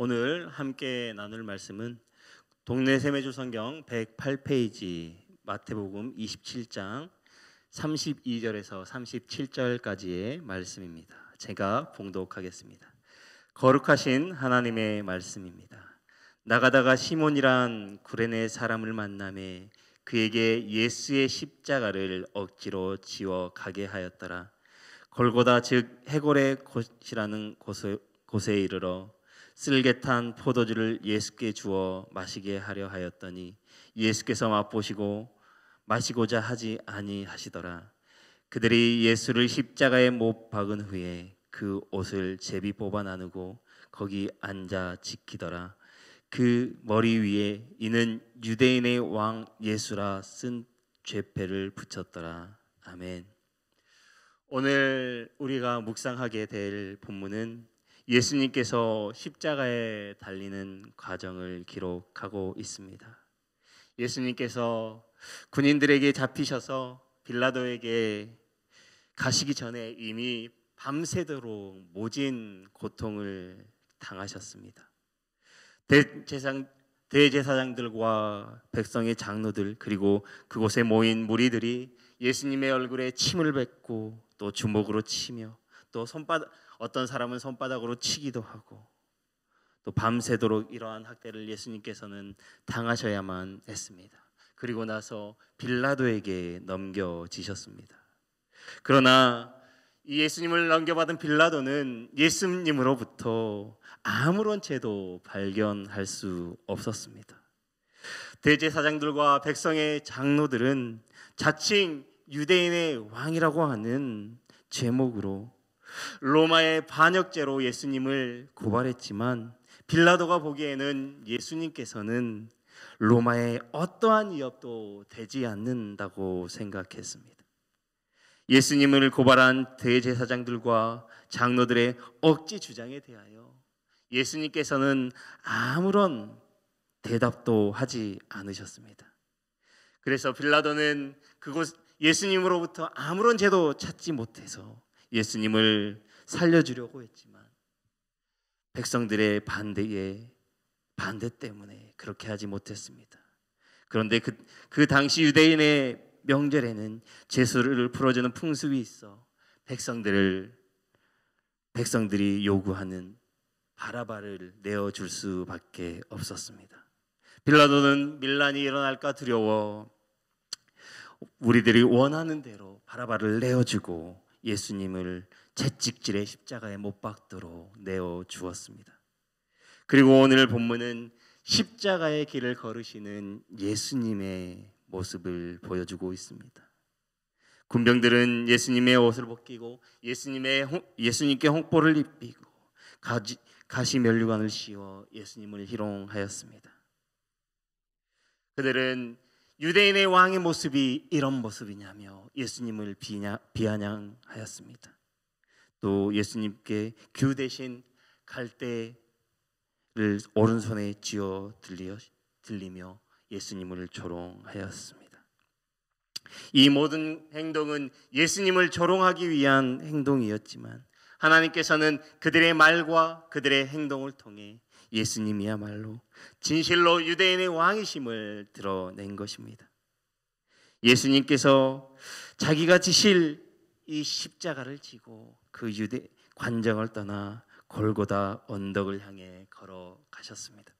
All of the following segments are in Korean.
오늘 함께 나눌 말씀은 동네 세매주 성경 108페이지 마태복음 27장 32절에서 37절까지의 말씀입니다. 제가 봉독하겠습니다. 거룩하신 하나님의 말씀입니다. 나가다가 시몬이란 구레네 사람을 만나매 그에게 예수의 십자가를 억지로 지워 가게 하였더라. 골고다 즉 해골의 곳이라는 곳에 이르러 쓸개 탄 포도주를 예수께 주어 마시게 하려 하였더니 예수께서 맛보시고 마시고자 하지 아니하시더라. 그들이 예수를 십자가에 못 박은 후에 그 옷을 제비 뽑아 나누고 거기 앉아 지키더라. 그 머리 위에 이는 유대인의 왕 예수라 쓴 죄패를 붙였더라. 아멘. 오늘 우리가 묵상하게 될 본문은 예수님께서 십자가에 달리는 과정을 기록하고 있습니다. 예수님께서 군인들에게 잡히셔서 빌라도에게 가시기 전에 이미 밤새도록 모진 고통을 당하셨습니다. 대제사장들과 백성의 장로들 그리고 그곳에 모인 무리들이 예수님의 얼굴에 침을 뱉고 또 주먹으로 치며 또 어떤 사람은 손바닥으로 치기도 하고 또 밤새도록 이러한 학대를 예수님께서는 당하셔야만 했습니다. 그리고 나서 빌라도에게 넘겨지셨습니다. 그러나 이 예수님을 넘겨받은 빌라도는 예수님으로부터 아무런 죄도 발견할 수 없었습니다. 대제사장들과 백성의 장로들은 자칭 유대인의 왕이라고 하는 제목으로 로마의 반역죄로 예수님을 고발했지만 빌라도가 보기에는 예수님께서는 로마의 어떠한 위협도 되지 않는다고 생각했습니다. 예수님을 고발한 대제사장들과 장로들의 억지 주장에 대하여 예수님께서는 아무런 대답도 하지 않으셨습니다. 그래서 빌라도는 예수님으로부터 아무런 죄도 찾지 못해서 예수님을 살려주려고 했지만 백성들의 반대 때문에 그렇게 하지 못했습니다. 그런데 그 당시 유대인의 명절에는 제수를 풀어주는 풍습이 있어 백성들이 요구하는 바라바를 내어줄 수밖에 없었습니다. 빌라도는 밀란이 일어날까 두려워 우리들이 원하는 대로 바라바를 내어주고 예수님을 채찍질의 십자가에 못 박도록 내어주었습니다. 그리고 오늘 본문은 십자가의 길을 걸으시는 예수님의 모습을 보여주고 있습니다. 군병들은 예수님의 옷을 벗기고 예수님께 홍보를 입히고 가시 면류관을 씌워 예수님을 희롱하였습니다. 그들은 유대인의 왕의 모습이 이런 모습이냐며 예수님을 비아냥하였습니다. 또 예수님께 규 대신 갈대를 오른손에 쥐어 들리며 예수님을 조롱하였습니다. 이 모든 행동은 예수님을 조롱하기 위한 행동이었지만 하나님께서는 그들의 말과 그들의 행동을 통해 예수님이야말로 진실로 유대인의 왕이심을 드러낸 것입니다. 예수님께서 자기가 지실 이 십자가를 지고 그 유대 관정을 떠나 골고다 언덕을 향해 걸어가셨습니다.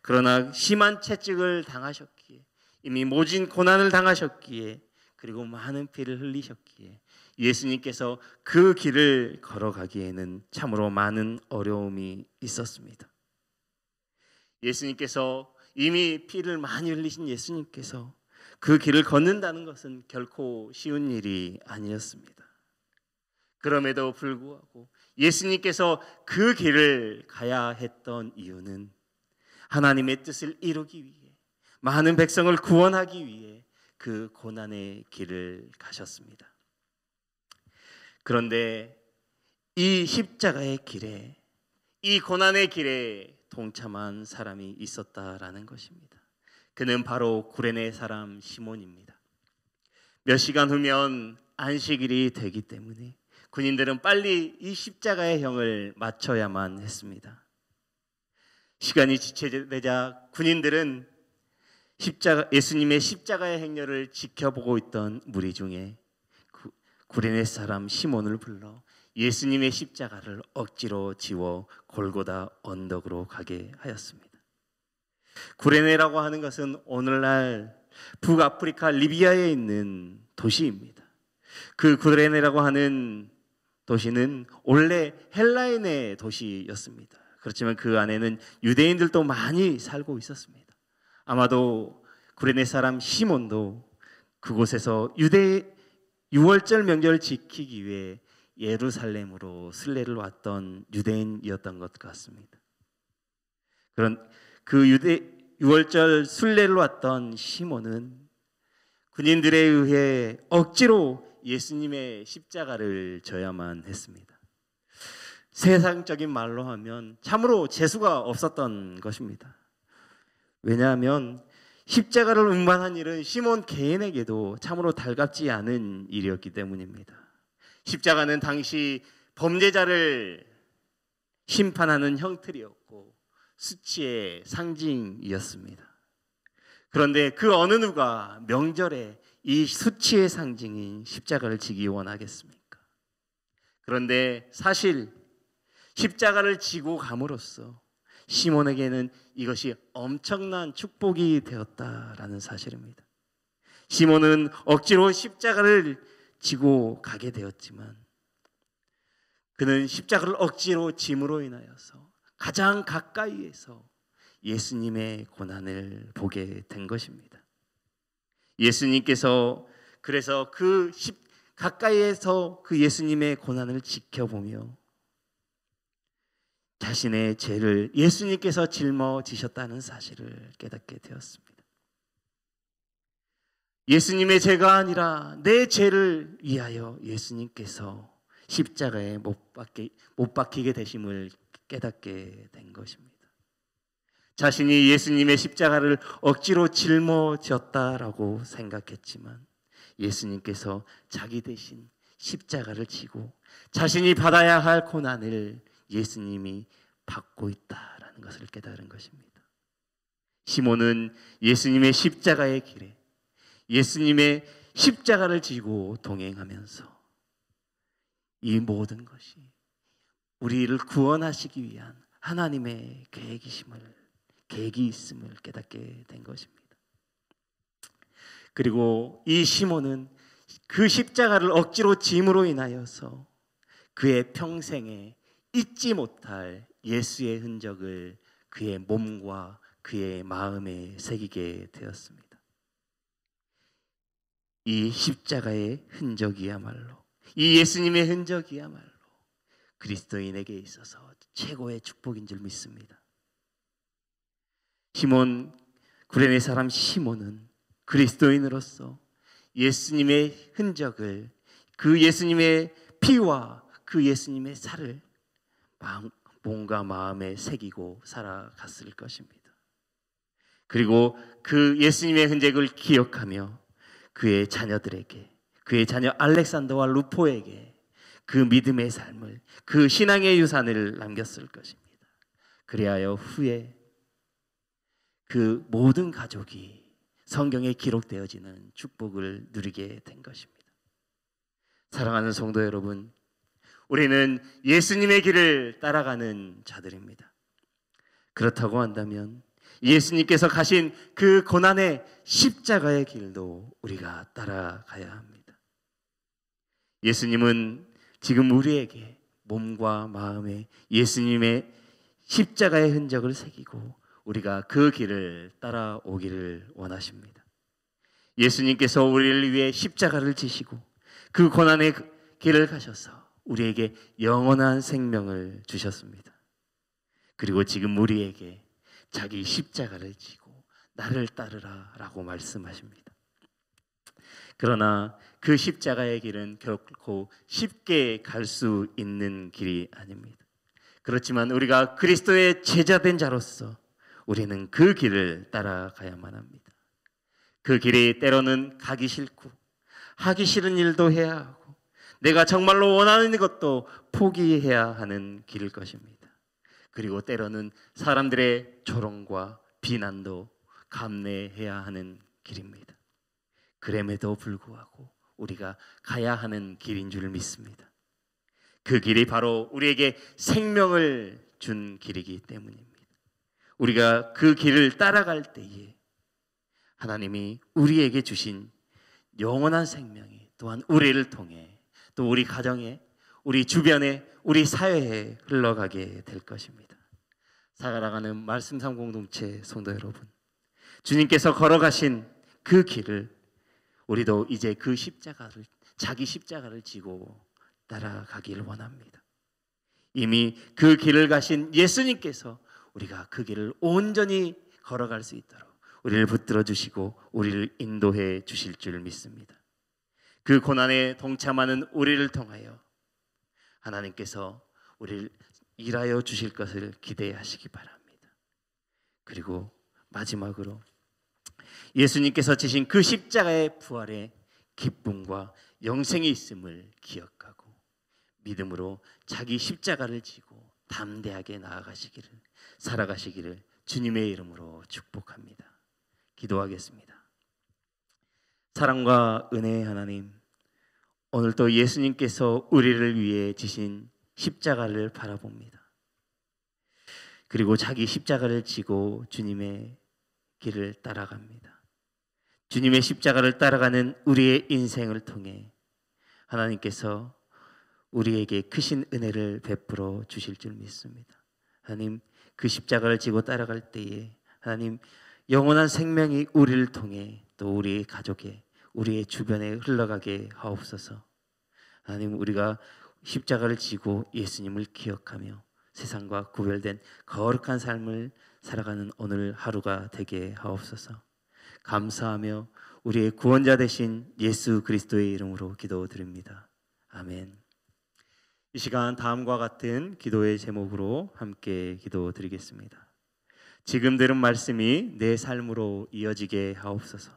그러나 심한 채찍을 당하셨기에 이미 모진 고난을 당하셨기에 그리고 많은 피를 흘리셨기에 예수님께서 그 길을 걸어가기에는 참으로 많은 어려움이 있었습니다. 예수님께서 이미 피를 많이 흘리신 예수님께서 그 길을 걷는다는 것은 결코 쉬운 일이 아니었습니다. 그럼에도 불구하고 예수님께서 그 길을 가야 했던 이유는 하나님의 뜻을 이루기 위해 많은 백성을 구원하기 위해 그 고난의 길을 가셨습니다. 그런데 이 십자가의 길에 이 고난의 길에 동참한 사람이 있었다라는 것입니다. 그는 바로 구레네 사람 시몬입니다. 몇 시간 후면 안식일이 되기 때문에 군인들은 빨리 이 십자가의 형을 맞춰야만 했습니다. 시간이 지체되자 군인들은 예수님의 십자가의 행렬을 지켜보고 있던 무리 중에 구레네 사람 시몬을 불러 예수님의 십자가를 억지로 지워 골고다 언덕으로 가게 하였습니다. 구레네라고 하는 것은 오늘날 북아프리카 리비아에 있는 도시입니다. 그 구레네라고 하는 도시는 원래 헬라인의 도시였습니다. 그렇지만 그 안에는 유대인들도 많이 살고 있었습니다. 아마도 구레네 사람 시몬도 그곳에서 유월절 명절을 지키기 위해 예루살렘으로 순례를 왔던 유대인이었던 것 같습니다. 그런 그 유월절 순례를 왔던 시몬은 군인들에 의해 억지로 예수님의 십자가를 져야만 했습니다. 세상적인 말로 하면 참으로 재수가 없었던 것입니다. 왜냐하면 십자가를 운반한 일은 시몬 개인에게도 참으로 달갑지 않은 일이었기 때문입니다. 십자가는 당시 범죄자를 심판하는 형틀이었고 수치의 상징이었습니다. 그런데 그 어느 누가 명절에 이 수치의 상징인 십자가를 지기 원하겠습니까? 그런데 사실 십자가를 지고 감으로써 시몬에게는 이것이 엄청난 축복이 되었다라는 사실입니다. 시몬은 억지로 십자가를 지고 가게 되었지만 그는 십자가를 억지로 짐으로 인하여서 가장 가까이에서 예수님의 고난을 보게 된 것입니다. 예수님께서 그래서 가까이에서 그 예수님의 고난을 지켜보며 자신의 죄를 예수님께서 짊어지셨다는 사실을 깨닫게 되었습니다. 예수님의 죄가 아니라 내 죄를 위하여 예수님께서 십자가에 못 박히게 되심을 깨닫게 된 것입니다. 자신이 예수님의 십자가를 억지로 짊어졌다라고 생각했지만 예수님께서 자기 대신 십자가를 지고 자신이 받아야 할 고난을 예수님이 받고 있다라는 것을 깨달은 것입니다. 시몬은 예수님의 십자가의 길에 예수님의 십자가를 지고 동행하면서 이 모든 것이 우리를 구원하시기 위한 하나님의 계획이 있음을 깨닫게 된 것입니다. 그리고 이 시몬은 그 십자가를 억지로 짐으로 인하여서 그의 평생에 잊지 못할 예수의 흔적을 그의 몸과 그의 마음에 새기게 되었습니다. 이 십자가의 흔적이야말로, 이 예수님의 흔적이야말로 그리스도인에게 있어서 최고의 축복인 줄 믿습니다. 구레네 사람 시몬은 그리스도인으로서 예수님의 흔적을, 그 예수님의 피와 그 예수님의 살을 몸과 마음에 새기고 살아갔을 것입니다. 그리고 그 예수님의 흔적을 기억하며 그의 자녀들에게, 그의 자녀 알렉산더와 루포에게 그 믿음의 삶을, 그 신앙의 유산을 남겼을 것입니다. 그리하여 후에 그 모든 가족이 성경에 기록되어지는 축복을 누리게 된 것입니다. 사랑하는 성도 여러분, 우리는 예수님의 길을 따라가는 자들입니다. 그렇다고 한다면 예수님께서 가신 그 고난의 십자가의 길도 우리가 따라가야 합니다. 예수님은 지금 우리에게 몸과 마음에 예수님의 십자가의 흔적을 새기고 우리가 그 길을 따라오기를 원하십니다. 예수님께서 우리를 위해 십자가를 지시고 그 고난의 길을 가셔서 우리에게 영원한 생명을 주셨습니다. 그리고 지금 우리에게 자기 십자가를 지고 나를 따르라 라고 말씀하십니다. 그러나 그 십자가의 길은 결코 쉽게 갈 수 있는 길이 아닙니다. 그렇지만 우리가 그리스도의 제자된 자로서 우리는 그 길을 따라가야만 합니다. 그 길이 때로는 가기 싫고 하기 싫은 일도 해야 하고 내가 정말로 원하는 것도 포기해야 하는 길일 것입니다. 그리고 때로는 사람들의 조롱과 비난도 감내해야 하는 길입니다. 그럼에도 불구하고 우리가 가야 하는 길인 줄 믿습니다. 그 길이 바로 우리에게 생명을 준 길이기 때문입니다. 우리가 그 길을 따라갈 때에 하나님이 우리에게 주신 영원한 생명이 또한 우리를 통해 또 우리 가정에, 우리 주변에, 우리 사회에 흘러가게 될 것입니다. 살아가는 말씀 삶 공동체 성도 여러분, 주님께서 걸어가신 그 길을 우리도 이제 그 십자가를, 자기 십자가를 지고 따라가기를 원합니다. 이미 그 길을 가신 예수님께서 우리가 그 길을 온전히 걸어갈 수 있도록 우리를 붙들어 주시고 우리를 인도해 주실 줄 믿습니다. 그 고난에 동참하는 우리를 통하여 하나님께서 우리를 일하여 주실 것을 기대하시기 바랍니다. 그리고 마지막으로 예수님께서 지신 그 십자가의 부활의 기쁨과 영생이 있음을 기억하고 믿음으로 자기 십자가를 지고 담대하게 나아가시기를, 살아가시기를 주님의 이름으로 축복합니다. 기도하겠습니다. 사랑과 은혜의 하나님, 오늘도 예수님께서 우리를 위해 지신 십자가를 바라봅니다. 그리고 자기 십자가를 지고 주님의 길을 따라갑니다. 주님의 십자가를 따라가는 우리의 인생을 통해 하나님께서 우리에게 크신 은혜를 베풀어 주실 줄 믿습니다. 하나님, 그 십자가를 지고 따라갈 때에 하나님, 영원한 생명이 우리를 통해 또 우리의 가족에, 우리의 주변에 흘러가게 하옵소서. 하나님, 우리가 십자가를 지고 예수님을 기억하며 세상과 구별된 거룩한 삶을 살아가는 오늘 하루가 되게 하옵소서. 감사하며 우리의 구원자 되신 예수 그리스도의 이름으로 기도드립니다. 아멘. 이 시간 다음과 같은 기도의 제목으로 함께 기도드리겠습니다. 지금 들은 말씀이 내 삶으로 이어지게 하옵소서.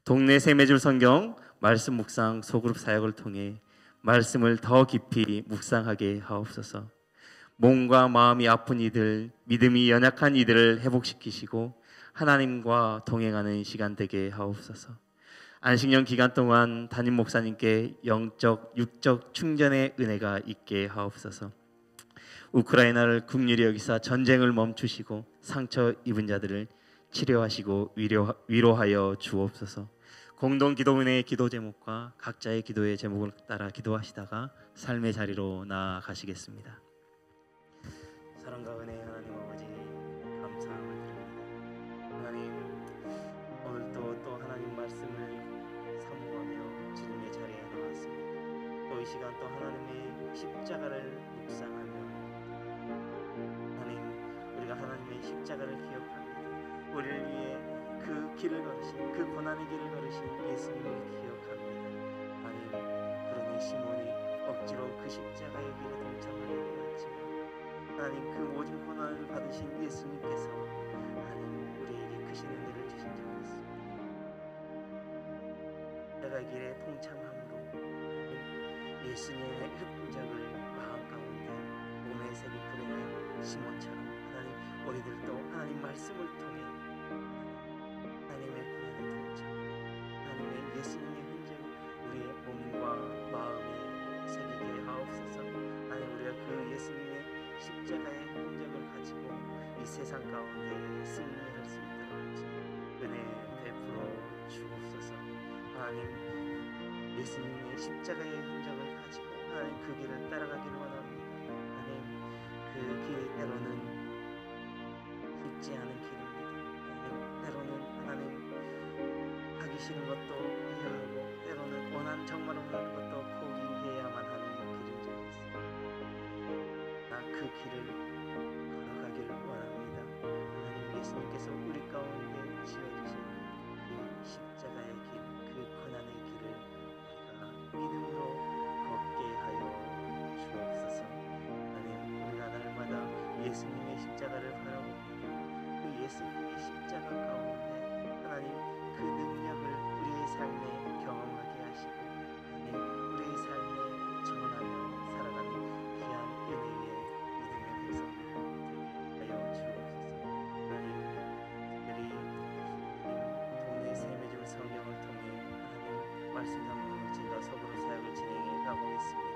동네 샘매줄 성경 말씀 묵상 소그룹 사역을 통해 말씀을 더 깊이 묵상하게 하옵소서. 몸과 마음이 아픈 이들, 믿음이 연약한 이들을 회복시키시고 하나님과 동행하는 시간 되게 하옵소서. 안식년 기간 동안 담임 목사님께 영적, 육적 충전의 은혜가 있게 하옵소서. 우크라이나를 긍휼히 여기사 전쟁을 멈추시고 상처 입은 자들을 치료하시고 위로하여 주옵소서. 공동 기도문의 기도 제목과 각자의 기도의 제목을 따라 기도하시다가 삶의 자리로 나아가시겠습니다. 사랑과 은혜의 하나님 아버지, 감사함을 드립니다. 하나님, 오늘도 또 하나님 말씀을 사모하며 주님의 자리에 나왔습니다. 또 이 시간 또 하나님의 십자가를 묵상하며 하나님, 우리가 하나님의 십자가를 기억합니다. 우리를 위해 그 길을 걸으신, 그 고난의 길을 걸으신 예수님을 기억합니다. 하나님, 그러니 시몬이 억지로 그 십자가의 길에 동참하게 되었지만 하나님, 그 모든 고난을 받으신 예수님께서 하나님 우리에게 크신 은혜를 주신 줄 믿습니다. 십자가의 길에 동참함으로 예수님의 흔적을 마음 가운데 몸에 새긴 그러한 시몬처럼 하나님, 우리들도 하나님 말씀을 통해 하나님의 고난에 동참, 하나님의 예수님의 흔적을 우리의 몸과 마음에 새기게 하옵소서. 하나님, 우리가 그 예수님의 십자가의 흔적을 가지고 이 세상 가운데 승리할 수 있도록 은혜 베풀어 주옵소서. 하나님, 예수님의 십자가의 흔적을 가지고 하나님 그 길을 따라가기를 원합니다. 하나님, 그 길이 때로는 쉽지 않은 길입니다. 하나님, 때로는 하나님 하기 싫은 것도 해야 하고 때로는 정말 원하는 것도 포기해야만 하는 길인 줄 믿습니다. 그 길을 걸어가기를 원합니다. 하나님, 예수님께서 우리 가운데 지어주신 이 십자가의 길, 그 고난의 길을 우리가 믿음으로 걷게 하여 주옵소서. 하나님, 우리가 날마다 예수님의 십자가를 바라봅니다. 그 예수님의 십자가 가운데 하나님 그 능력을 우리의 삶에 경험하게 하시고 하나님, 우리의 삶에 전하며 살아가는 귀한 은혜의 믿음의 백성들 되게 말씀 담는 제가 서브로 사역을 진행해 가고 있습니다.